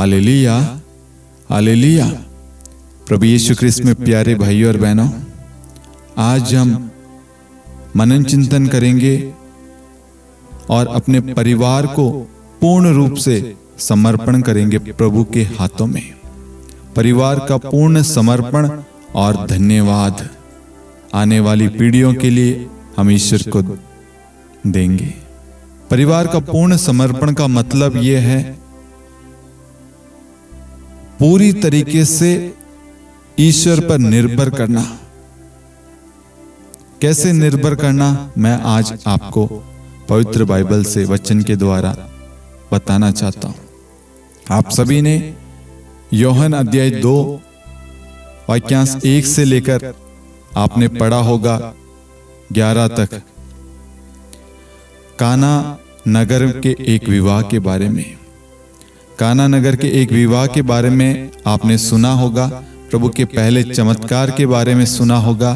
Hallelujah, hallelujah. प्रभु यीशु ख्रिस्त में प्यारे भाइयों और बहनों, आज हम मनन चिंतन करेंगे और अपने परिवार को पूर्ण रूप से समर्पण करेंगे प्रभु के हाथों में। परिवार का पूर्ण समर्पण और धन्यवाद आने वाली पीढ़ियों के लिए हम ईश्वर को देंगे। परिवार का पूर्ण समर्पण का मतलब यह है पूरी तरीके से ईश्वर पर निर्भर करना। कैसे निर्भर करना, मैं आज आपको पवित्र बाइबल से वचन के द्वारा बताना चाहता हूं। आप सभी ने यूहन्ना अध्याय 2 वाक्यांश 1 से लेकर आपने पढ़ा होगा 11 तक काना नगर के एक विवाह के बारे में। काना नगर के एक विवाह के बारे में आपने सुना होगा, प्रभु के पहले चमत्कार के बारे में सुना होगा,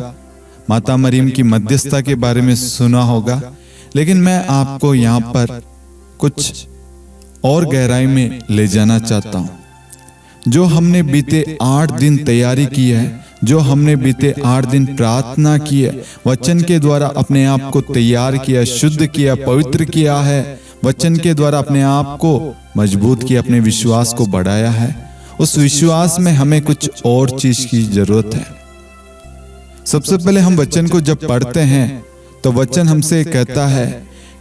माता मरियम की मध्यस्थता के बारे में सुना होगा। लेकिन मैं आपको यहाँ पर कुछ और गहराई में ले जाना चाहता हूँ। जो हमने बीते 8 दिन तैयारी की है, जो हमने बीते 8 दिन प्रार्थना की है, वचन के द्वारा अपने आप को तैयार किया, शुद्ध किया, पवित्र किया है, वचन के द्वारा अपने आप को मजबूत किया, अपने विश्वास को बढ़ाया है, उस विश्वास में हमें कुछ और चीज की जरूरत है। सबसे पहले हम वचन को जब पढ़ते हैं तो वचन हमसे कहता है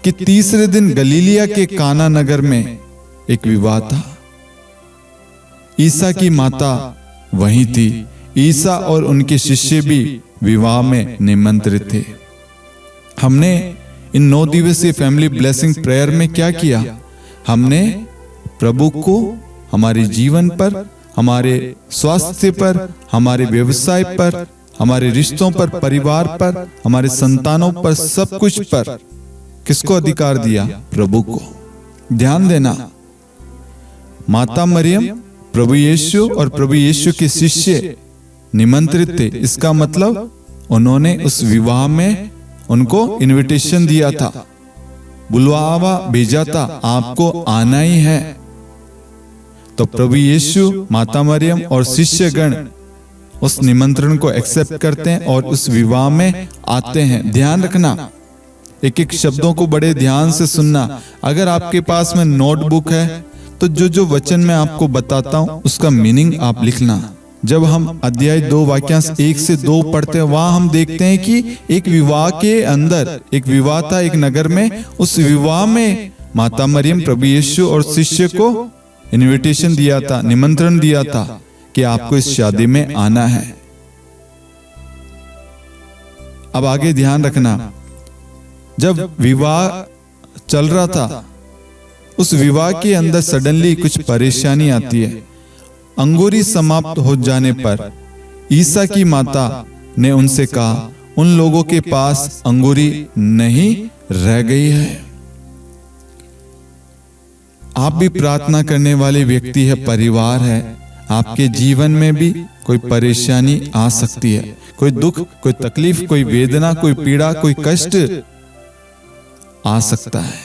कि तीसरे दिन गलीलिया के काना नगर में एक विवाह था। ईसा की माता वहीं थी। ईसा और उनके शिष्य भी विवाह में निमंत्रित थे। हमने इन 9 दिवसीय फैमिली ब्लेसिंग प्रेयर में क्या किया? हमने प्रभु को हमारे जीवन पर, हमारे स्वास्थ्य पर, हमारे व्यवसाय पर, हमारे रिश्तों पर, परिवार पर, हमारे संतानों पर, सब कुछ पर किसको अधिकार दिया? प्रभु को। ध्यान देना, माता मरियम, प्रभु यीशु और प्रभु यीशु के शिष्य निमंत्रित थे। इसका मतलब उन्होंने उस विवाह में उनको इनविटेशन दिया था, बुलवावा भेजा था, आपको आना ही है। तो प्रभु यीशु, माता मरियम और शिष्यगण उस निमंत्रण को एक्सेप्ट करते हैं और उस विवाह में आते हैं। ध्यान रखना, एक एक शब्दों को बड़े ध्यान से सुनना। अगर आपके पास में नोटबुक है तो जो वचन मैं आपको बताता हूं उसका मीनिंग आप लिखना। जब हम अध्याय 2 वाक्यांश 1 से 2 पढ़ते हैं, वहां हम देखते हैं कि एक विवाह के अंदर एक विवाह था एक नगर में। उस विवाह में माता मरियम, प्रभु यीशु और शिष्य को इनविटेशन दिया था, निमंत्रण दिया था कि आपको इस शादी में आना है। अब आगे ध्यान रखना, जब विवाह चल रहा था उस विवाह के अंदर सडनली कुछ परेशानी आती है। अंगूरी समाप्त हो जाने पर ईसा की माता ने उनसे कहा, उन लोगों के पास अंगूरी नहीं रह गई है। आप भी प्रार्थना करने वाले व्यक्ति है, परिवार है, आपके जीवन में भी कोई परेशानी आ सकती है, कोई दुख, कोई तकलीफ, कोई वेदना, कोई पीड़ा, कोई कष्ट आ सकता है।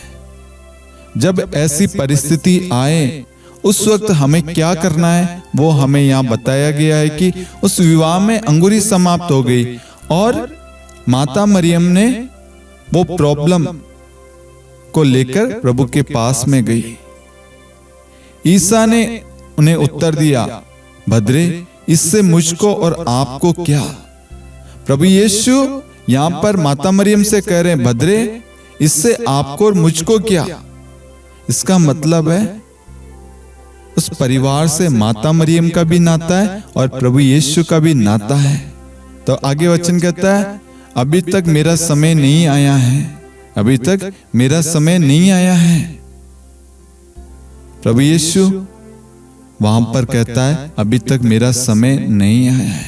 जब ऐसी परिस्थिति आए उस वक्त हमें क्या करना है वो हमें यहाँ बताया गया है कि उस विवाह में अंगूरी समाप्त हो गई और माता मरियम ने वो प्रॉब्लम को लेकर प्रभु के पास में गई। ईसा ने उन्हें उत्तर दिया, भद्रे, इससे मुझको और आपको क्या? प्रभु यीशु यहां पर माता मरियम से कह रहे हैं, भद्रे, इससे आपको और मुझको क्या? इसका मतलब है उस परिवार से माता मरियम का भी नाता है और प्रभु यीशु का भी नाता है। तो आगे वचन कहता है, अभी तक मेरा समय नहीं आया है, अभी तक मेरा समय नहीं आया है। प्रभु यीशु वहां पर कहता है, अभी तक मेरा समय नहीं आया है।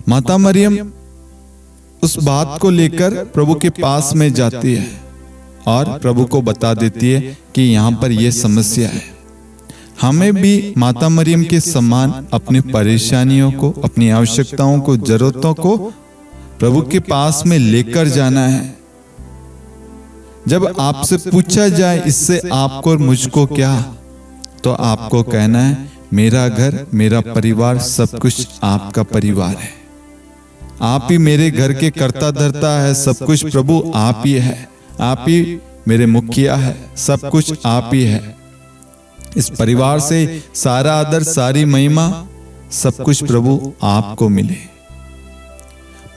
माता मरियम उस बात को लेकर प्रभु के पास में जाती है और प्रभु को बता देती है कि यहां पर यह समस्या है। हमें भी माता मरियम के समान अपनी परेशानियों को, अपनी आवश्यकताओं को, जरूरतों को प्रभु के पास में लेकर जाना है। जब आपसे पूछा जाए इससे आपको और मुझको क्या, तो आपको कहना है मेरा घर, मेरा परिवार, सब कुछ आपका परिवार है। आप ही मेरे घर के कर्ता धर्ता है, सब कुछ प्रभु आप ही है। आप ही मेरे मुखिया है, सब कुछ आप ही है। इस परिवार से सारा आदर, सारी महिमा, सब कुछ प्रभु आपको मिले।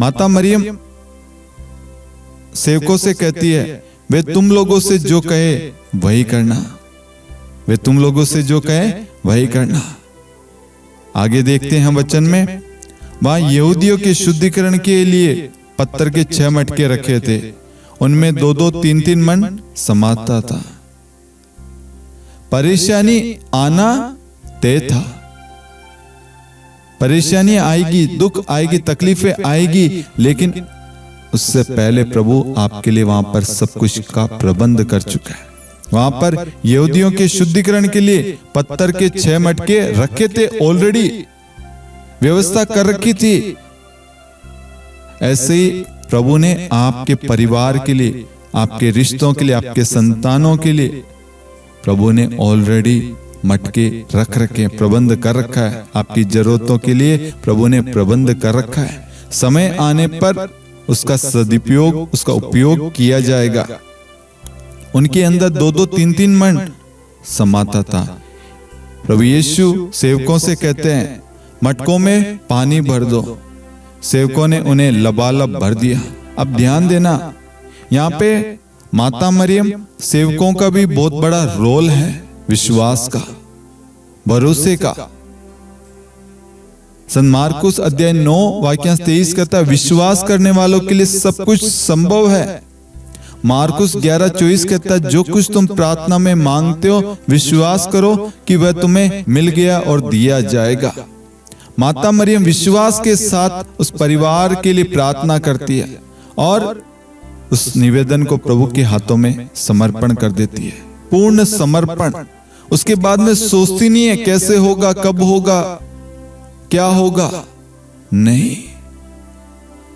माता मरियम सेवकों से कहती है, वे तुम लोगों से जो कहे वही करना, वे तुम लोगों से जो कहे वही करना। आगे देखते हैं वचन में, वहां यहूदियों के शुद्धिकरण के लिए पत्थर के 6 मटके रखे थे, उनमें 2-2, 3-3 मन समाता था। परेशानी आना तय था। परेशानी आएगी, दुख आएगी, तकलीफें आएगी, लेकिन उससे पहले प्रभु आपके लिए वहां पर सब कुछ का प्रबंध कर चुका है। वहां पर यहूदियों के शुद्धिकरण के लिए पत्थर के 6 मटके रखे थे, ऑलरेडी व्यवस्था कर रखी थी। ऐसे ही प्रभु ने आपके परिवार के लिए, आपके रिश्तों के लिए, आपके संतानों के लिए प्रभु ने ऑलरेडी मटके रख रखे, प्रबंध कर रखा है। आपकी जरूरतों के लिए प्रभु ने प्रबंध कर रखा है। समय आने पर उसका सदुपयोग, उसका उपयोग किया जाएगा। उनके अंदर 2-2, 3-3 मन समाता था। प्रभु यीशु सेवकों से कहते हैं, मटकों में पानी भर दो। सेवकों ने उन्हें लबालब भर दिया। अब ध्यान देना, यहाँ पे माता मरियम सेवकों का भी बहुत बड़ा रोल है, विश्वास का, भरोसे का। संत मार्कुस अध्याय 9 वाक्यांश 23 कहता है, विश्वास करने वालों के लिए सब कुछ संभव है। मार्कुस 11:24 कहता है, जो कुछ तुम प्रार्थना में मांगते हो विश्वास करो कि वह तुम्हें मिल गया और दिया जाएगा। माता मरियम विश्वास के साथ उस परिवार के लिए प्रार्थना करती है और उस निवेदन को प्रभु के हाथों में समर्पण कर देती है, पूर्ण समर्पण। उसके बाद में सोचती नहीं है कैसे होगा, कब होगा, क्या होगा, नहीं,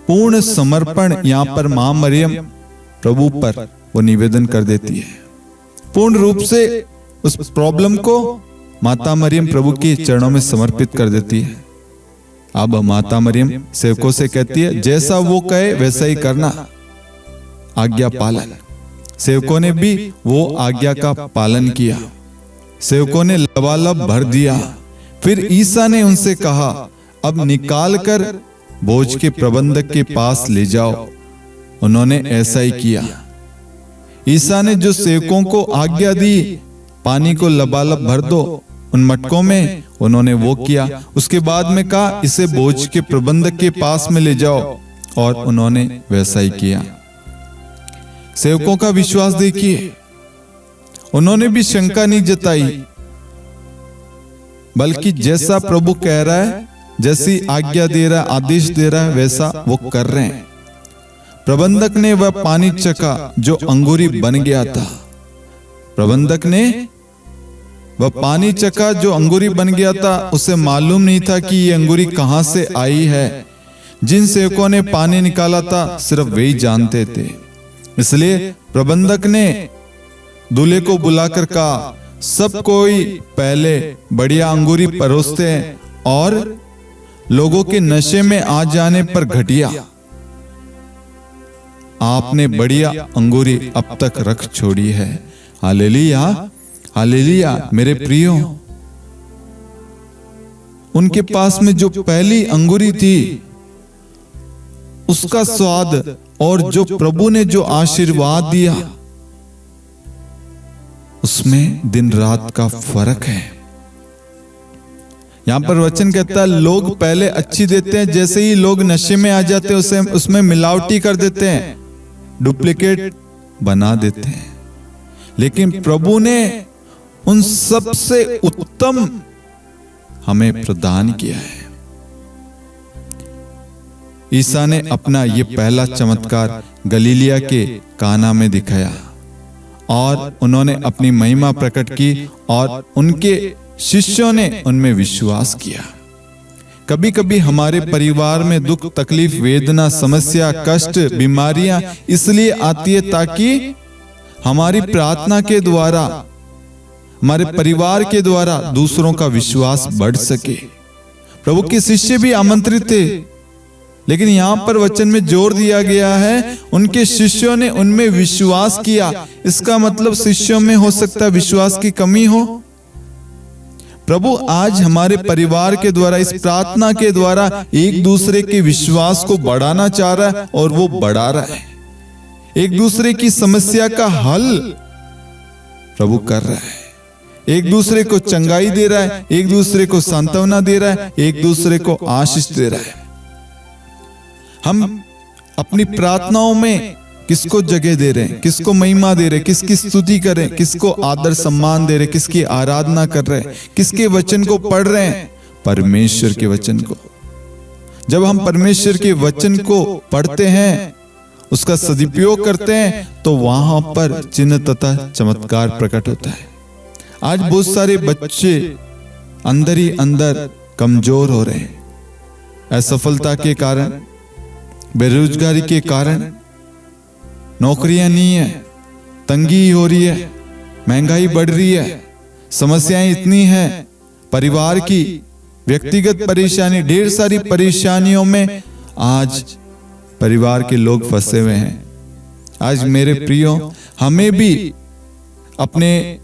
पूर्ण समर्पण। यहां पर मां मरियम प्रभु पर वो निवेदन कर देती है, पूर्ण रूप से उस प्रॉब्लम को माता मरियम प्रभु के चरणों में समर्पित कर देती है। अब माता मरियम सेवकों से कहती है, जैसा वो कहे वैसा ही करना, आज्ञा पालन। सेवकों ने भी वो आज्ञा का पालन किया। सेवकों ने लबालब भर दिया। फिर ईसा ने उनसे कहा, अब निकाल कर बोझ के प्रबंधक के पास ले जाओ। उन्होंने ऐसा ही किया। ईसा ने जो सेवकों को आज्ञा दी, पानी को लबालब भर दो उन मटकों में, उन्होंने वो किया। उसके बाद में कहा, इसे बोझ के प्रबंधक के पास में ले जाओ, और उन्होंने वैसा ही किया। सेवकों का विश्वास देखिए, उन्होंने भी शंका नहीं जताई, बल्कि जैसा प्रभु कह रहा है, जैसी आज्ञा दे रहा है, आदेश दे रहा है, वैसा वो कर रहे हैं। प्रबंधक ने वह पानी चखा जो अंगूरी बन गया था। प्रबंधक ने वह पानी चखा जो अंगूरी बन गया था। उसे मालूम नहीं था कि ये अंगूरी कहां से आई है। जिन सेवकों ने पानी निकाला था सिर्फ वे ही जानते थे। इसलिए प्रबंधक ने दूल्हे को बुलाकर कहा, सब कोई पहले बढ़िया अंगूरी परोसते हैं और लोगों के नशे में आ जाने पर घटिया। आपने बढ़िया अंगूरी अब तक रख छोड़ी है। Hallelujah, hallelujah. मेरे प्रियो, उनके पास में जो पहली अंगूरी थी उसका स्वाद और जो प्रभु ने जो आशीर्वाद दिया उसमें दिन रात का फर्क है। यहां पर वचन कहता है, लोग पहले अच्छी देते हैं, जैसे ही लोग नशे में आ जाते हैं उसे उसमें मिलावटी कर देते हैं, डुप्लीकेट बना देते हैं। लेकिन प्रभु ने उन सबसे उत्तम हमें प्रदान किया है। ईसा ने अपना ये पहला चमत्कार गलीलिया के काना में दिखाया और उन्होंने अपनी महिमा प्रकट की और उनके शिष्यों ने उनमें विश्वास किया। कभी कभी हमारे परिवार में दुख, तकलीफ, वेदना, समस्या, कष्ट, बीमारियां इसलिए आती है ताकि हमारी प्रार्थना के द्वारा, हमारे परिवार के द्वारा दूसरों का विश्वास बढ़ सके। प्रभु के शिष्य भी आमंत्रित थे, लेकिन यहां पर वचन में जोर दिया गया है उनके शिष्यों ने उनमें विश्वास किया। इसका मतलब शिष्यों में हो सकता है विश्वास की कमी हो। प्रभु आज हमारे परिवार के द्वारा, इस प्रार्थना के द्वारा एक दूसरे के विश्वास को बढ़ाना चाह रहा है और वो बढ़ा रहा है। एक दूसरे की समस्या का हल प्रभु कर रहा है, एक दूसरे को चंगाई दे रहा है, एक दूसरे को सांत्वना दे रहा है, एक दूसरे को आशीष दे रहा है। हम अपनी प्रार्थनाओं में किसको जगह दे रहे हैं, किसको महिमा दे रहे हैं, किसकी स्तुति कर रहे हैं, किसको आदर सम्मान दे रहे हैं, किसकी आराधना कर रहे हैं, किसके वचन को पढ़ रहे हैं? परमेश्वर के वचन को। जब हम परमेश्वर के वचन को पढ़ते हैं, उसका सदुपयोग करते हैं, तो वहां पर चिन्ह तथा चमत्कार प्रकट होता है। आज बहुत सारे बच्चे अंदर ही अंदर कमजोर हो रहे हैं, असफलता के कारण, बेरोजगारी के कारण, नौकरियां नहीं है, तंगी हो रही है, महंगाई बढ़ रही है, समस्याएं इतनी हैं, परिवार की व्यक्तिगत परेशानी, ढेर सारी परेशानियों में आज परिवार के लोग फंसे हुए हैं। आज मेरे प्रियो, हमें भी अपने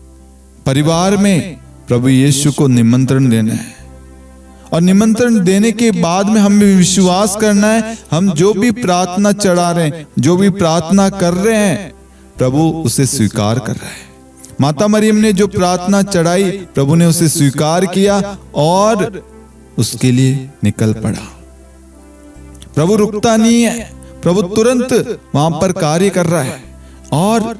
परिवार में प्रभु यीशु को निमंत्रण देना है, और निमंत्रण देने के बाद में हमें विश्वास करना है, हम जो भी प्रार्थना चढ़ा रहे हैं, जो भी प्रार्थना कर रहे हैं, प्रभु उसे स्वीकार कर रहा है। माता मरियम ने जो प्रार्थना चढ़ाई, प्रभु ने उसे स्वीकार किया और उसके लिए निकल पड़ा। प्रभु रुकता नहीं है, प्रभु तुरंत वहां पर कार्य कर रहा है, और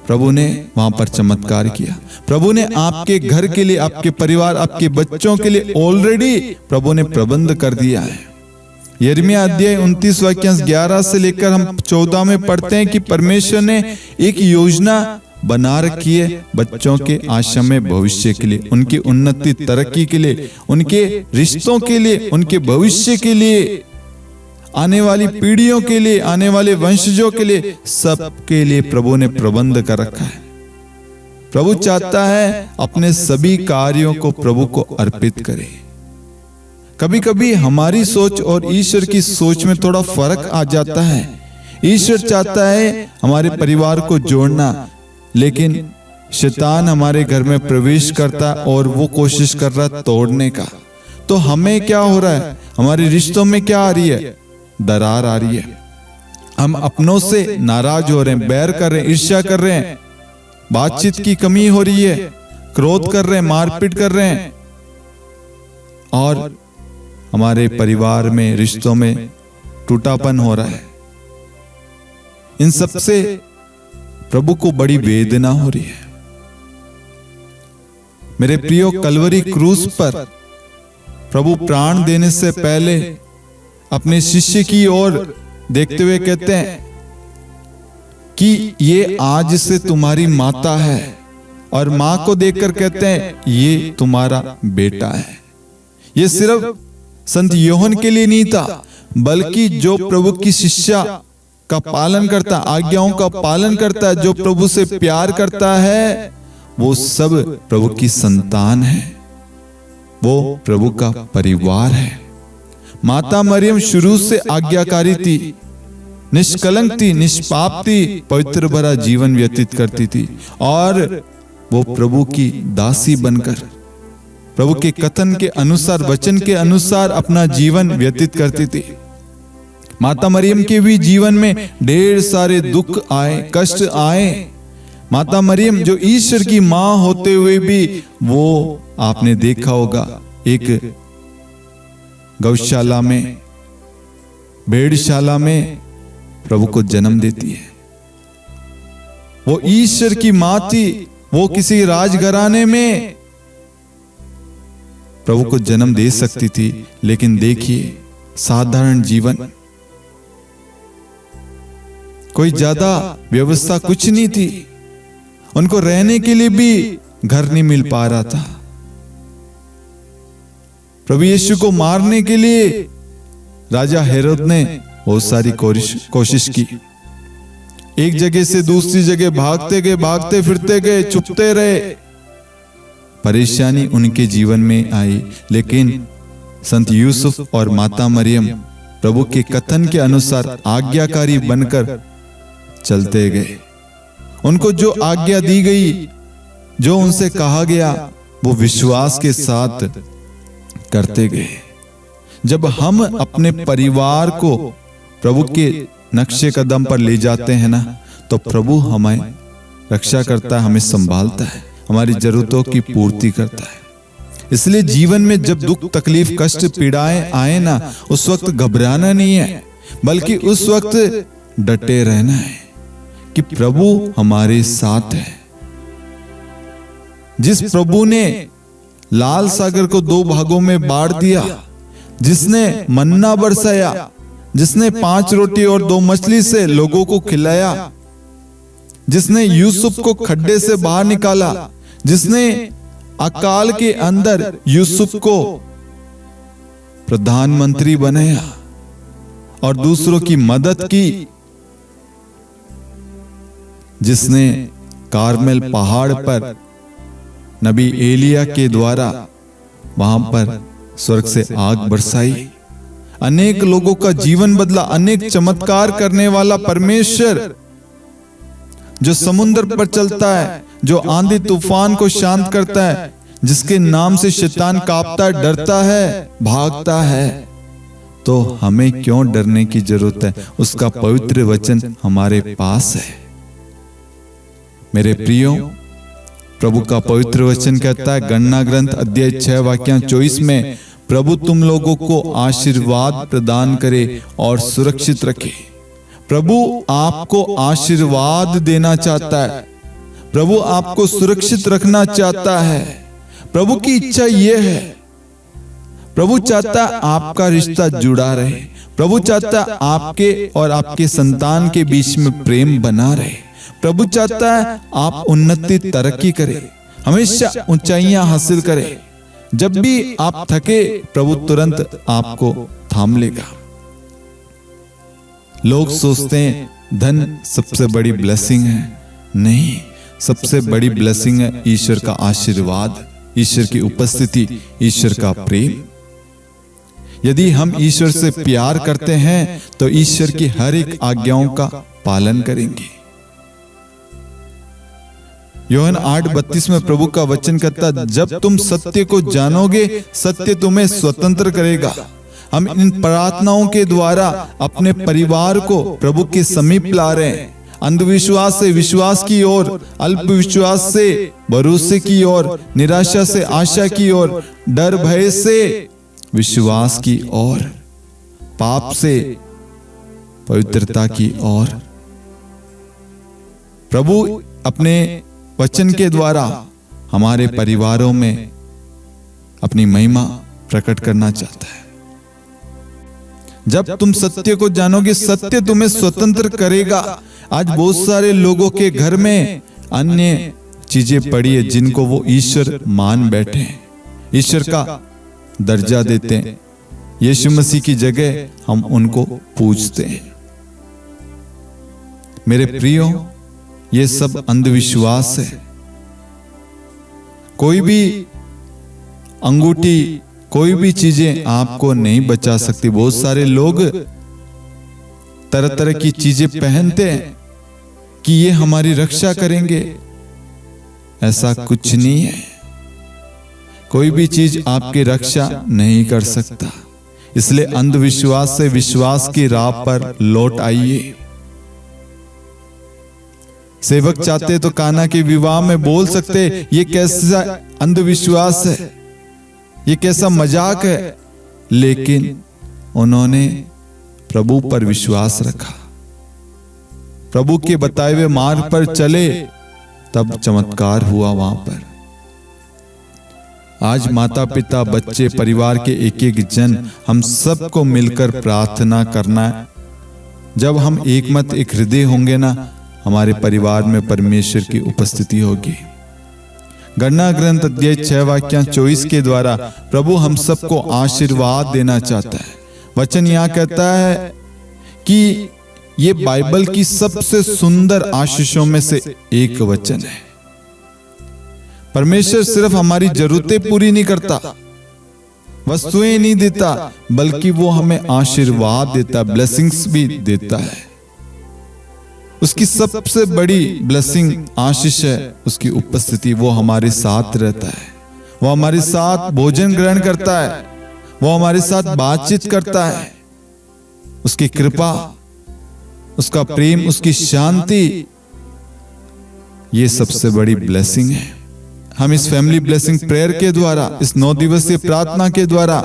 प्रभु ने वहां पर चमत्कार किया। प्रभु ने आपके घर के लिए, आपके परिवार, आपके बच्चों के लिए ऑलरेडी प्रभु ने प्रबंध कर दिया है। यिर्मयाह अध्याय 29 वाक्यांश 11 से लेकर हम 14 में पढ़ते हैं कि परमेश्वर ने एक योजना बना रखी है बच्चों के आश्रम भविष्य के लिए, उनकी उन्नति तरक्की के लिए, उनके रिश्तों के लिए, उनके भविष्य के लिए, आने वाली पीढ़ियों के लिए, आने वाले वंशजों के लिए, सबके लिए प्रभु ने प्रबंध कर रखा है। प्रभु चाहता है अपने सभी कार्यों को प्रभु को अर्पित करें। कभी कभी हमारी सोच और ईश्वर की सोच में थोड़ा फर्क आ जाता है। ईश्वर चाहता है हमारे परिवार को जोड़ना, लेकिन शैतान हमारे घर में प्रवेश करता और वो कोशिश कर रहा है तोड़ने का। तो हमें क्या हो रहा है? हमारे रिश्तों में क्या आ रही है? दरार आ रही है। हम अपनों से नाराज हो रहे हैं, बैर कर रहे हैं, ईर्ष्या कर रहे हैं, बातचीत की कमी हो रही है, क्रोध कर रहे हैं, मारपीट कर रहे हैं, और हमारे परिवार में, रिश्तों में टूटापन हो रहा है। इन सब से प्रभु को बड़ी वेदना हो रही है। मेरे प्रियो, कलवरी क्रूस पर प्रभु प्राण देने से पहले अपने शिष्य की ओर देखते हुए कहते हैं कि ये आज से तुम्हारी माता है, और मां को देखकर कहते हैं ये तुम्हारा बेटा है। ये सिर्फ संत यूहन्ना के लिए नहीं था, बल्कि जो प्रभु की शिष्या का पालन करता, आज्ञाओं का पालन करता है, जो प्रभु से प्यार करता है, वो सब प्रभु की संतान है, वो प्रभु का परिवार है। माता मरियम शुरू से आज्ञाकारी थी, निष्कलंक थी, निष्पाप थी, पवित्र भरा जीवन व्यतीत करती थी, और वो प्रभु की दासी बनकर प्रभु के कथन के अनुसार, वचन के अनुसार अपना जीवन व्यतीत करती थी। माता मरियम के भी जीवन में ढेर सारे दुख आए, कष्ट आए। माता मरियम जो ईश्वर की मां होते हुए भी, वो आपने देखा होगा, एक गौशाला में, भेड़शाला में प्रभु को जन्म देती है। वो ईश्वर की मां थी, वो किसी राजघराने में प्रभु को जन्म दे सकती थी, लेकिन देखिए साधारण जीवन, कोई ज्यादा व्यवस्था कुछ नहीं थी, उनको रहने के लिए भी घर नहीं मिल पा रहा था। प्रभु यीशु को मारने के लिए राजा हेरोद ने बहुत सारी कोशिश की। एक जगह से दूसरी जगह भागते गए, भागते फिरते गए, छुपते रहे। परेशानी उनके जीवन में आई, लेकिन संत यूसुफ और माता मरियम प्रभु के कथन के अनुसार आज्ञाकारी बनकर चलते गए। उनको जो आज्ञा दी गई, जो उनसे कहा गया, वो विश्वास के साथ करते गए। जब हम अपने परिवार को प्रभु के नक्शे कदम पर ले जाते हैं ना, तो प्रभु हमें रक्षा करता है, हमें संभालता है, हमारी जरूरतों की पूर्ति करता है। इसलिए जीवन में जब दुख, तकलीफ, कष्ट, पीड़ाएं आए ना, उस वक्त घबराना नहीं है, बल्कि उस वक्त डटे रहना है कि प्रभु हमारे साथ है। जिस प्रभु ने लाल सागर को 2 भागों में बांट दिया, जिसने मन्ना बरसाया, जिसने 5 रोटी और 2 मछली से लोगों को खिलाया, जिसने यूसुफ को खड्डे से बाहर निकाला, जिसने अकाल के अंदर यूसुफ को प्रधानमंत्री बनाया और दूसरों की मदद की, जिसने कारमेल पहाड़ पर नबी एलिया के द्वारा वहां पर स्वर्ग से आग बरसाई, अनेक लोगों का जीवन बदला, अनेक चमत्कार करने वाला परमेश्वर, जो समुद्र पर चलता है, जो आंधी तूफान को शांत करता है, जिसके नाम से शैतान कांपता है, डरता है, भागता है, तो हमें क्यों डरने की जरूरत है? उसका पवित्र वचन हमारे पास है। मेरे प्रियो, प्रभु का पवित्र वचन कहता है, गणना ग्रंथ अध्याय 6 वाक्य 24 में, प्रभु तुम लोगों को आशीर्वाद प्रदान करे और सुरक्षित रखे। प्रभु आपको आशीर्वाद देना चाहता है, प्रभु आपको सुरक्षित रखना चाहता है। प्रभु की इच्छा यह है, प्रभु चाहता है आपका रिश्ता जुड़ा रहे, प्रभु चाहता है आपके और आपके संतान के बीच में प्रेम बना रहे, प्रभु चाहता है आप उन्नति, तरक्की करें, हमेशा ऊंचाइयां हासिल करें। जब भी आप थके, प्रभु तुरंत आपको थाम लेगा। लोग सोचते हैं धन सबसे बड़ी ब्लेसिंग है। नहीं, सबसे बड़ी ब्लेसिंग है ईश्वर का आशीर्वाद, ईश्वर की उपस्थिति, ईश्वर का प्रेम। यदि हम ईश्वर से प्यार करते हैं तो ईश्वर की हर एक आज्ञाओं का पालन करेंगे। यूहन्ना 8:32 में प्रभु का वचन कहता, जब तुम सत्य को जानोगे, सत्य तुम्हें स्वतंत्र करेगा। हम इन प्रार्थनाओं के द्वारा अपने परिवार को प्रभु के समीप ला रहे हैं। अंधविश्वास से विश्वास की ओर, अल्प विश्वास से भरोसे की ओर, निराशा से आशा की ओर, डर भय से विश्वास की ओर, पाप से पवित्रता की ओर। प्रभु अपने वचन के द्वारा हमारे परिवारों में अपनी महिमा प्रकट करना चाहता है। जब तुम सत्य को जानोगे, सत्य तुम्हें स्वतंत्र करेगा। आज बहुत सारे लोगों के घर में अन्य चीजें पड़ी है जिनको वो ईश्वर मान बैठे हैं, ईश्वर का दर्जा देते हैं। यीशु मसीह की जगह हम उनको पूजते हैं। मेरे प्रियो, ये सब अंधविश्वास है। कोई भी अंगूठी, कोई भी चीजें आपको नहीं बचा सकती। बहुत सारे लोग तरह तरह की चीजें पहनते हैं कि ये हमारी रक्षा करेंगे। ऐसा कुछ नहीं है। कोई भी चीज आपकी रक्षा नहीं कर सकता। इसलिए अंधविश्वास से विश्वास की राह पर लौट आइए। सेवक चाहते तो काना के विवाह में बोल सकते, ये कैसा अंधविश्वास है, ये कैसा मजाक है, लेकिन उन्होंने प्रभु पर विश्वास रखा, प्रभु के बताए हुए मार्ग पर चले, तब चमत्कार हुआ वहां पर। आज माता पिता, बच्चे, परिवार के एक एक जन, हम सबको मिलकर प्रार्थना करना है। जब हम एक मत, एक हृदय होंगे ना, हमारे परिवार में परमेश्वर की उपस्थिति होगी। गणना ग्रंथ अध्याय 6 वाक्य 24 के द्वारा प्रभु हम सबको आशीर्वाद देना चाहता है। वचन यहाँ कहता है कि ये बाइबल की सबसे सुंदर आशीषों में से एक वचन है। परमेश्वर सिर्फ हमारी जरूरतें पूरी नहीं करता, वस्तुएं नहीं देता, बल्कि वो हमें आशीर्वाद देता, ब्लेसिंग्स भी देता है। उसकी सबसे बड़ी ब्लेसिंग आशीष है उसकी उपस्थिति। वो हमारे साथ रहता है, वो हमारे साथ भोजन ग्रहण करता है, वो हमारे साथ बातचीत करता है। उसकी कृपा, उसका प्रेम, उसकी शांति, ये सबसे बड़ी ब्लेसिंग है। हम इस फैमिली ब्लेसिंग प्रेयर के द्वारा, इस 9 दिवसीय प्रार्थना के द्वारा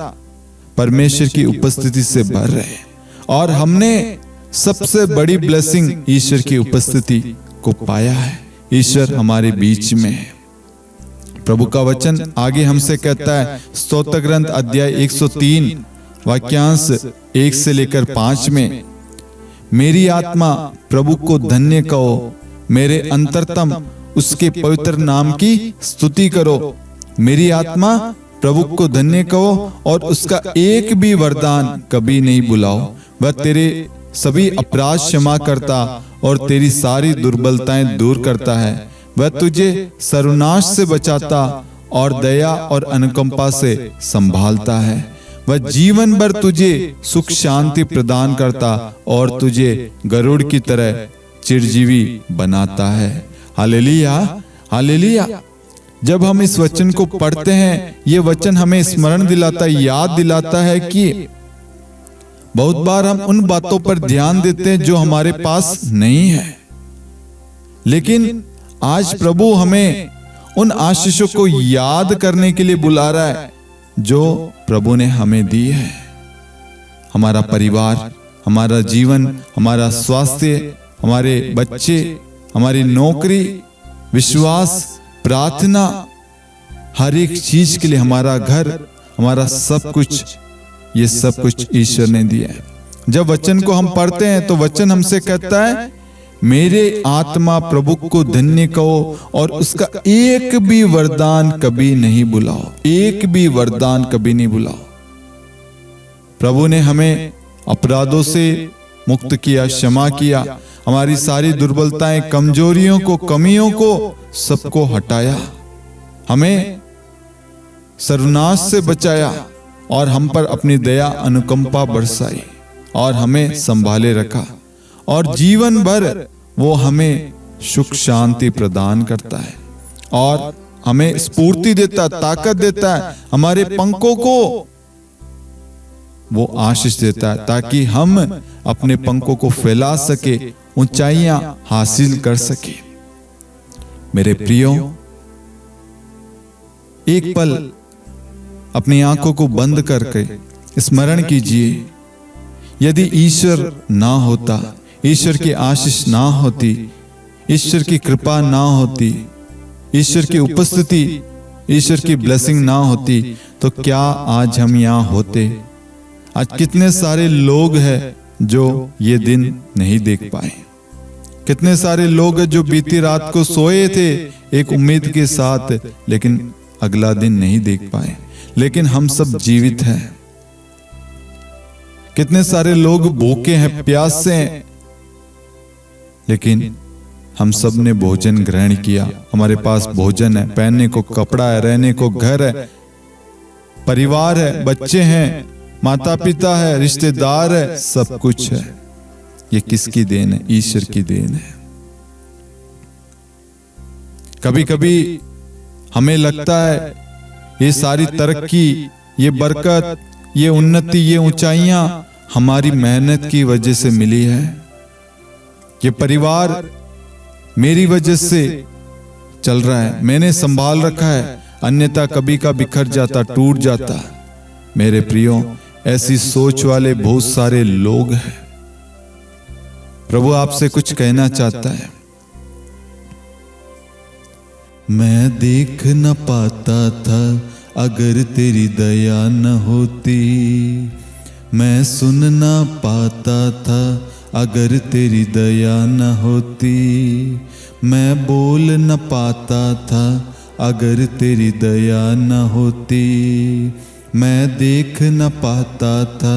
परमेश्वर की उपस्थिति से भर रहे हैं, और हमने सबसे बड़ी ब्लेसिंग ईश्वर की उपस्थिति को पाया है। ईश्वर हमारे बीच में है। प्रभु का वचन आगे हमसे कहता है, स्तोत्र ग्रंथ अध्याय 103 वाक्यांश 1 से लेकर 5 में, मेरी आत्मा प्रभु को धन्य कहो, मेरे अंतरतम उसके पवित्र नाम की स्तुति करो। मेरी आत्मा प्रभु को धन्य कहो और उसका एक भी वरदान कभी नहीं भुलाओ। वह तेरे सभी अपराध क्षमा करता और तेरी सारी दुर्बलताएं दूर करता है। वह तुझे सर्वनाश से बचाता और दया और अनुकंपा से संभालता है। वह जीवन भर तुझे सुख शांति प्रदान करता और तुझे गरुड़ की तरह चिरजीवी बनाता है। Hallelujah, hallelujah. जब हम इस वचन को पढ़ते हैं, ये वचन हमें स्मरण दिलाता है, याद दिलाता है कि बहुत बार हम उन बातों पर ध्यान देते हैं जो हमारे पास नहीं है, लेकिन आज प्रभु हमें उन आशीषों को याद करने के लिए बुला रहा है जो प्रभु ने हमें दी है। हमारा परिवार, हमारा जीवन, हमारा स्वास्थ्य, हमारे बच्चे, हमारी नौकरी, विश्वास, प्रार्थना, हर एक चीज के लिए हमारा घर, हमारा सब कुछ, ये सब कुछ ईश्वर ने दिया है। जब वचन को हम पढ़ते हैं तो वचन हमसे कहता है, मेरे आत्मा प्रभु को धन्य कहो और उसका एक भी वरदान कभी नहीं भुलाओ। एक भी वरदान कभी नहीं भुलाओ। प्रभु ने हमें अपराधों से मुक्त किया, क्षमा किया, हमारी सारी दुर्बलताएं, कमजोरियों को, कमियों को, सबको हटाया, हमें सर्वनाश से बचाया और हम पर अपनी दया अनुकंपा बरसाई और हमें संभाले रखा, और जीवन भर वो हमें सुख शांति प्रदान करता है और हमें स्फूर्ति देता, ताकत देता है, हमारे पंखों को वो आशीष देता है ताकि हम अपने पंखों को फैला सके, ऊंचाइयां हासिल कर सके। मेरे प्रियो, एक पल अपनी आंखों को बंद करके स्मरण कीजिए, यदि ईश्वर ना होता, ईश्वर की आशीष ना होती, ईश्वर की कृपा ना होती, ईश्वर की उपस्थिति, ईश्वर की ब्लेसिंग ना होती, तो क्या आज हम यहाँ होते? आज कितने सारे लोग हैं जो ये दिन नहीं देख पाए। कितने सारे लोग हैं जो बीती रात को सोए थे एक उम्मीद के साथ, लेकिन अगला दिन नहीं देख पाए, लेकिन हम सब जीवित हैं। कितने सारे लोग भूखे हैं, प्यासे हैं, लेकिन हम सब ने भोजन ग्रहण किया। हमारे पास भोजन है, पहनने को कपड़ा है, रहने को घर है, परिवार है, बच्चे हैं, माता पिता है, रिश्तेदार है, सब कुछ है। ये किसकी देन है? ईश्वर की देन है। कभी कभी हमें लगता है ये सारी तरक्की, ये बरकत, ये उन्नति, ये ऊंचाइयां हमारी मेहनत की वजह से मिली है। ये परिवार मेरी वजह से चल रहा है, मैंने संभाल रखा है, अन्यथा कभी का बिखर जाता, टूट जाता। मेरे प्रियो, ऐसी सोच वाले बहुत सारे लोग हैं। प्रभु आपसे कुछ कहना चाहता है। मैं देख न पाता था अगर तेरी दया न होती, मैं सुन न पाता था अगर तेरी दया न होती, मैं बोल न पाता था अगर तेरी दया न होती, मैं देख न पाता था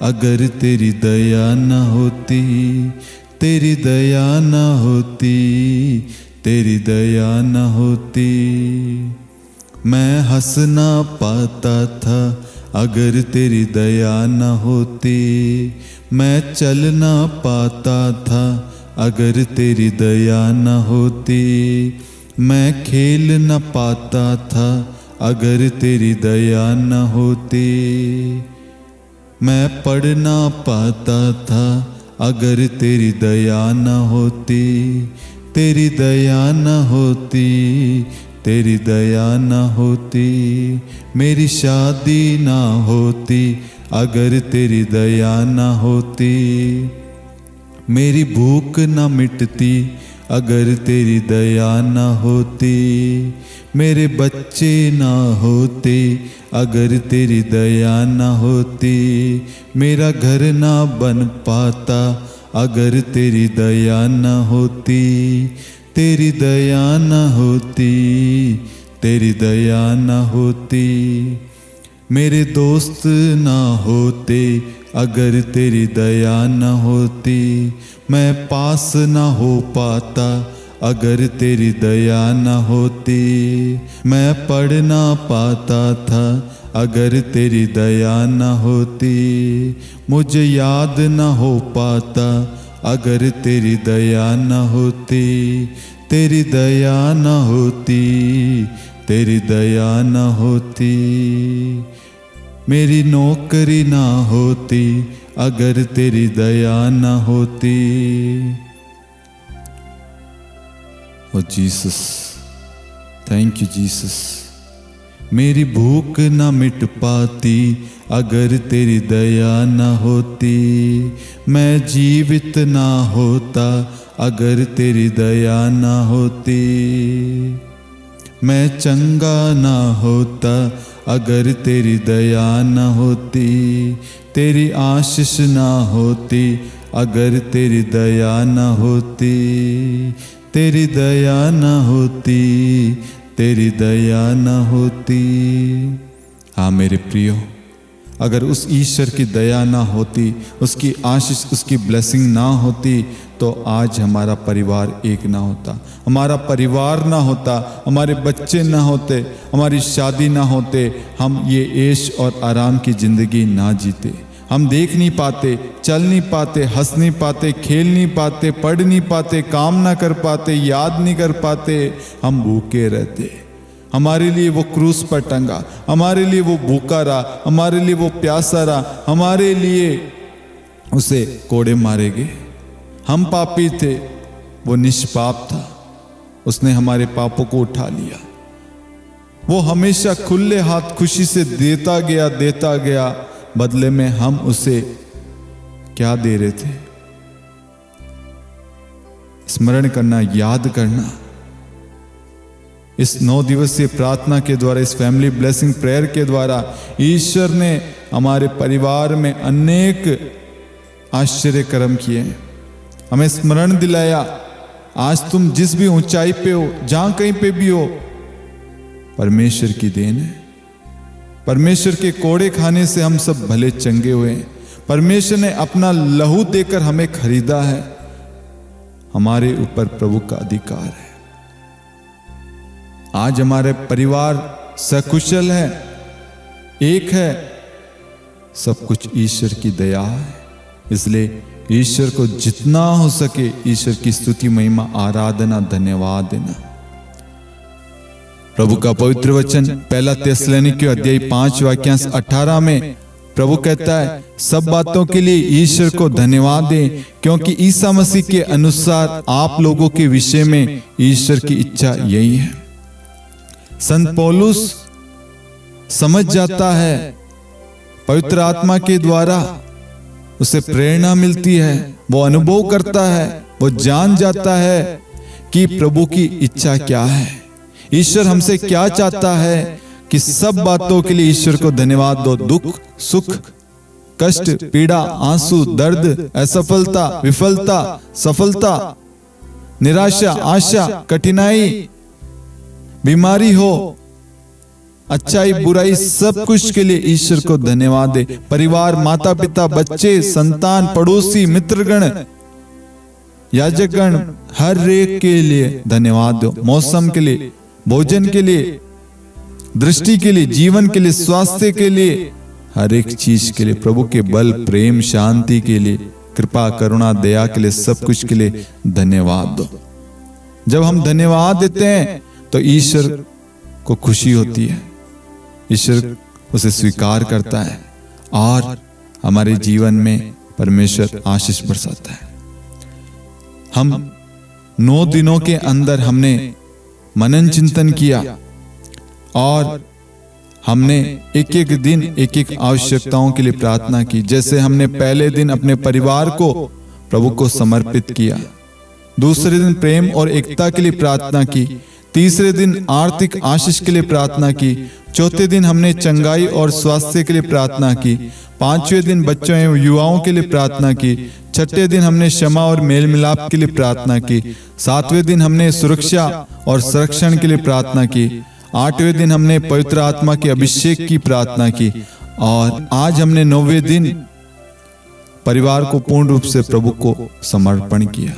अगर तेरी दया न होती, तेरी दया न होती, तेरी दया न होती। मैं हंस ना पाता था अगर तेरी दया न होती, मैं चल ना पाता था अगर तेरी दया न होती, मैं खेल न पाता था अगर तेरी दया न होती, मैं पढ़ ना पाता था अगर तेरी दया न होती, तेरी दया न होती, तेरी दया न होती। मेरी शादी ना होती अगर तेरी दया न होती, मेरी भूख न मिटती अगर तेरी दया न होती, मेरे बच्चे ना होते अगर तेरी दया न होती, मेरा घर ना बन पाता अगर तेरी दया न होती, तेरी दया न होती, तेरी दया न होती। मेरे दोस्त ना होते अगर तेरी दया न होती, मैं पास ना हो पाता अगर तेरी दया न होती, मैं पढ़ ना पाता था अगर तेरी दया न होती, मुझे याद न हो पाता अगर तेरी दया न होती, तेरी दया न होती, तेरी दया न होती। मेरी नौकरी ना होती अगर तेरी दया न होती। ओ जीसस, थैंक यू जीसस। मेरी भूख न मिट पाती अगर तेरी दया न होती, मैं जीवित ना होता अगर तेरी दया न होती, मैं चंगा ना होता अगर तेरी दया न होती, तेरी आशीष ना होती अगर तेरी दया न होती, तेरी दया न होती, तेरी दया न होती। हाँ मेरे प्रियो, अगर उस ईश्वर की दया ना होती, उसकी आशीष, उसकी ब्लेसिंग ना होती, तो आज हमारा परिवार एक ना होता, हमारा परिवार ना होता, हमारे बच्चे ना होते, हमारी शादी ना होते, हम ये ऐश और आराम की ज़िंदगी ना जीते। हम देख नहीं पाते, चल नहीं पाते, हंस नहीं पाते, खेल नहीं पाते, पढ़ नहीं पाते, काम ना कर पाते, याद नहीं कर पाते, हम भूखे रहते। हमारे लिए वो क्रूस पर टंगा, हमारे लिए वो भूखा रहा, हमारे लिए वो प्यासा रहा, हमारे लिए उसे कोड़े मारे गए। हम पापी थे, वो निष्पाप था, उसने हमारे पापों को उठा लिया। वो हमेशा खुले हाथ खुशी से देता गया, बदले में हम उसे क्या दे रहे थे? स्मरण करना, याद करना। इस 9 दिवसीय प्रार्थना के द्वारा, इस फैमिली ब्लेसिंग प्रेयर के द्वारा ईश्वर ने हमारे परिवार में अनेक आश्चर्य कर्म किए, हमें स्मरण दिलाया। आज तुम जिस भी ऊंचाई पे हो, जहां कहीं पे भी हो, परमेश्वर की देन है। परमेश्वर के कोड़े खाने से हम सब भले चंगे हुए हैं। परमेश्वर ने अपना लहू देकर हमें खरीदा है। हमारे ऊपर प्रभु का अधिकार है। आज हमारे परिवार सकुशल है, एक है, सब कुछ ईश्वर की दया है। इसलिए ईश्वर को जितना हो सके ईश्वर की स्तुति, महिमा, आराधना, धन्यवाद देना। प्रभु का पवित्र वचन पहला थिस्सलुनीकियों अध्याय 5 वाक्यांश 18 में प्रभु कहता है, सब बातों के लिए ईश्वर को धन्यवाद दें, क्योंकि ईसा मसीह के अनुसार आप लोगों के विषय में ईश्वर की इच्छा यही है। संत पौलुस समझ जाता है, पवित्र आत्मा के द्वारा उसे प्रेरणा मिलती है, वो अनुभव करता है, वो जान जाता है कि प्रभु की इच्छा क्या है, ईश्वर हमसे क्या चाहता है, कि सब बातों के लिए ईश्वर को धन्यवाद दो। दुख, सुख, कष्ट, पीड़ा, आंसू, दर्द, असफलता, विफलता, सफलता, निराशा, आशा, कठिनाई, बीमारी हो, अच्छाई बुराई सब कुछ के लिए ईश्वर को धन्यवाद दे। परिवार, माता पिता, बच्चे, संतान, पड़ोसी, मित्रगण, याजकगण, हर एक के लिए धन्यवाद दो। मौसम के लिए, भोजन के लिए, दृष्टि के लिए, जीवन के लिए, स्वास्थ्य के लिए, हर एक चीज के लिए, प्रभु के बल, प्रेम, शांति के लिए, कृपा, करुणा, दया के लिए, सब कुछ के लिए धन्यवाद दो। जब हम धन्यवाद देते हैं तो ईश्वर को खुशी होती है, ईश्वर उसे स्वीकार करता है और हमारे जीवन में परमेश्वर आशीष बरसाता है। हम 9 दिनों के अंदर हमने मनन चिंतन किया और हमने एक एक दिन एक एक आवश्यकताओं के लिए प्रार्थना की। जैसे हमने पहले दिन अपने परिवार को प्रभु को समर्पित किया, दूसरे दिन प्रेम और एकता के लिए प्रार्थना की, तीसरे दिन आर्थिक आशीष के लिए प्रार्थना की, चौथे दिन हमने चंगाई और स्वास्थ्य के लिए प्रार्थना की, पांचवें दिन बच्चों एवं युवाओं के लिए प्रार्थना की, छठे दिन हमने क्षमा और मेल मिलाप के लिए प्रार्थना की, सातवें दिन हमने सुरक्षा और संरक्षण के लिए प्रार्थना की, आठवें दिन हमने पवित्र आत्मा के अभिषेक की प्रार्थना की और आज हमने 9वें दिन परिवार को पूर्ण रूप से प्रभु को समर्पण किया।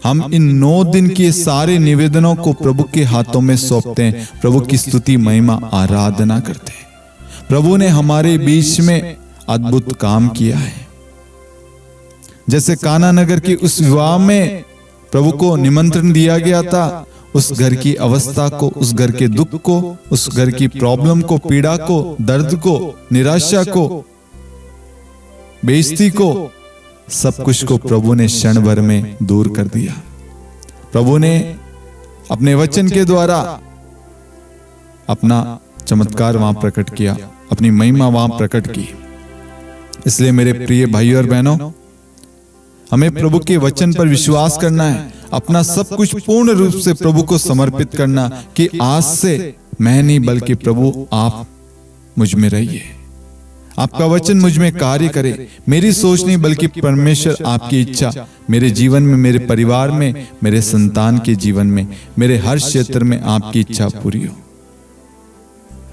हम इन 9 दिन के सारे निवेदनों को प्रभु के हाथों में सौंपते हैं, प्रभु की स्तुति, महिमा, आराधना करते हैं। प्रभु ने हमारे बीच में अद्भुत काम किया है। जैसे काना नगर की उस विवाह में प्रभु को निमंत्रण दिया गया था, उस घर की अवस्था को, उस घर के दुख को, उस घर की प्रॉब्लम को, पीड़ा को, दर्द को, निराशा को, बेइज्जती को, सब कुछ को प्रभु ने क्षण भर में दूर कर दिया। प्रभु ने अपने वचन के द्वारा अपना चमत्कार वहां प्रकट किया, अपनी महिमा वहां प्रकट की। इसलिए मेरे प्रिय भाइयों और बहनों, हमें प्रभु के वचन पर विश्वास करना है, अपना सब कुछ पूर्ण रूप से प्रभु को समर्पित करना कि आज से मैं नहीं बल्कि प्रभु आप मुझ में रहिए, आपका वचन मुझ में कार्य करे। मेरी सोच नहीं बल्कि परमेश्वर आपकी इच्छा मेरे जीवन में, मेरे परिवार में, मेरे संतान के जीवन में, मेरे हर क्षेत्र में आपकी इच्छा पूरी हो।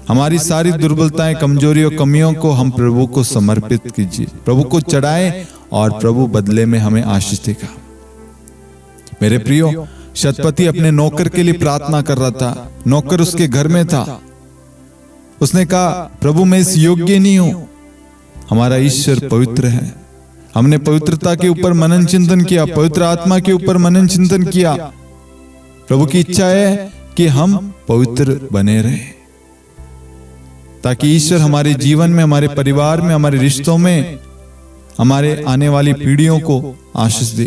हमारी सारी दुर्बलताएं, कमजोरियों, कमियों को हम प्रभु को समर्पित कीजिए, प्रभु को चढ़ाएं और प्रभु बदले में हमें आशीष देगा। मेरे प्रियो, शतपति अपने नौकर के लिए प्रार्थना कर रहा था। नौकर उसके घर में था। उसने कहा, प्रभु मैं इस योग्य नहीं हूं, हमारा ईश्वर पवित्र है। हमने पवित्रता के ऊपर मनन चिंतन किया, पवित्र आत्मा के ऊपर मनन चिंतन किया। प्रभु की इच्छा है कि हम पवित्र बने रहें, ताकि ईश्वर हमारे जीवन में, हमारे परिवार में, हमारे रिश्तों में, हमारे आने वाली पीढ़ियों को आशीष दे।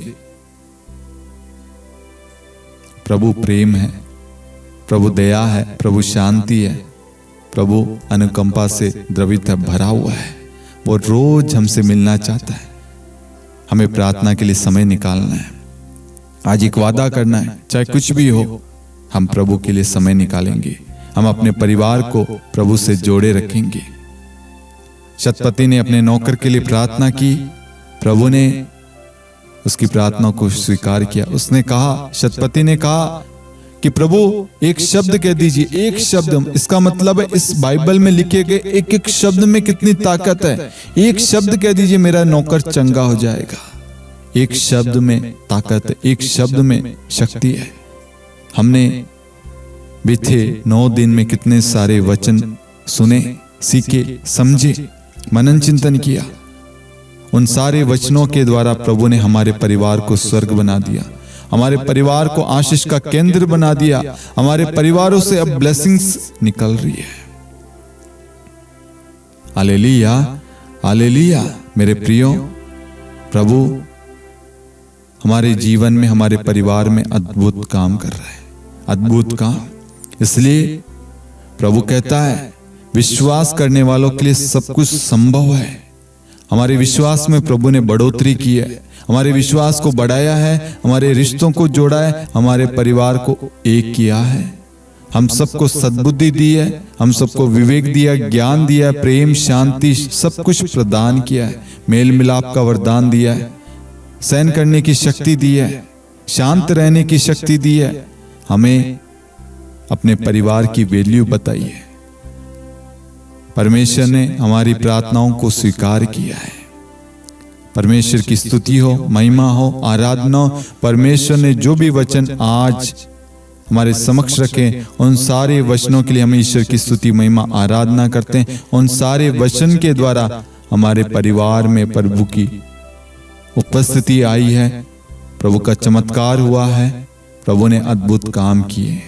प्रभु प्रेम है, प्रभु दया है, प्रभु शांति है, प्रभु अनुकंपा से द्रवित है, भरा हुआ है। वो रोज हमसे मिलना चाहता है। हमें प्रार्थना के लिए समय निकालना है। आज एक वादा करना है, चाहे कुछ भी हो, हम प्रभु के लिए समय निकालेंगे। हम अपने परिवार को प्रभु से जोड़े रखेंगे। शतपति ने अपने नौकर के लिए प्रार्थना की, प्रभु ने उसकी प्रार्थना को स्वीकार किया। उसने कहा, शतपति ने कहा कि प्रभु एक शब्द कह दीजिए, एक शब्द। इसका मतलब है इस बाइबल में लिखे गए एक एक शब्द में कितनी ताकत है। एक शब्द कह दीजिए, मेरा नौकर चंगा हो जाएगा। एक शब्द में ताकत है, एक शब्द में शक्ति है। हमने बीते 9 दिन में कितने सारे वचन सुने, सीखे, समझे, मनन चिंतन किया। उन सारे वचनों के द्वारा प्रभु ने हमारे परिवार को स्वर्ग बना दिया, हमारे परिवार को आशीष का केंद्र बना दिया। हमारे परिवारों से अब ब्लेसिंग्स निकल रही है। Hallelujah, hallelujah. मेरे प्रियो, प्रभु हमारे जीवन में, हमारे परिवार में अद्भुत काम कर रहा है, अद्भुत काम। इसलिए प्रभु कहता है, विश्वास करने वालों के लिए सब कुछ संभव है। हमारे विश्वास में प्रभु ने बढ़ोतरी की है, हमारे विश्वास को बढ़ाया है, हमारे रिश्तों को जोड़ा है, हमारे परिवार को एक किया है। हम सबको सद्बुद्धि दी है, हम सबको विवेक दिया, ज्ञान दिया, प्रेम, शांति, सब कुछ प्रदान किया है। मेल मिलाप का वरदान दिया है, सहन करने की शक्ति दी है, शांत रहने की शक्ति दी है। हमें अपने परिवार की वैल्यू बताई है। परमेश्वर ने हमारी प्रार्थनाओं को स्वीकार किया है। परमेश्वर की स्तुति हो, महिमा हो, आराधना हो। परमेश्वर ने जो भी वचन आज हमारे समक्ष रखे, उन सारे वचनों के लिए हम ईश्वर की स्तुति, महिमा, आराधना करते हैं। उन सारे वचन के द्वारा हमारे परिवार में प्रभु की उपस्थिति आई है, प्रभु का चमत्कार हुआ है, प्रभु ने अद्भुत काम किए।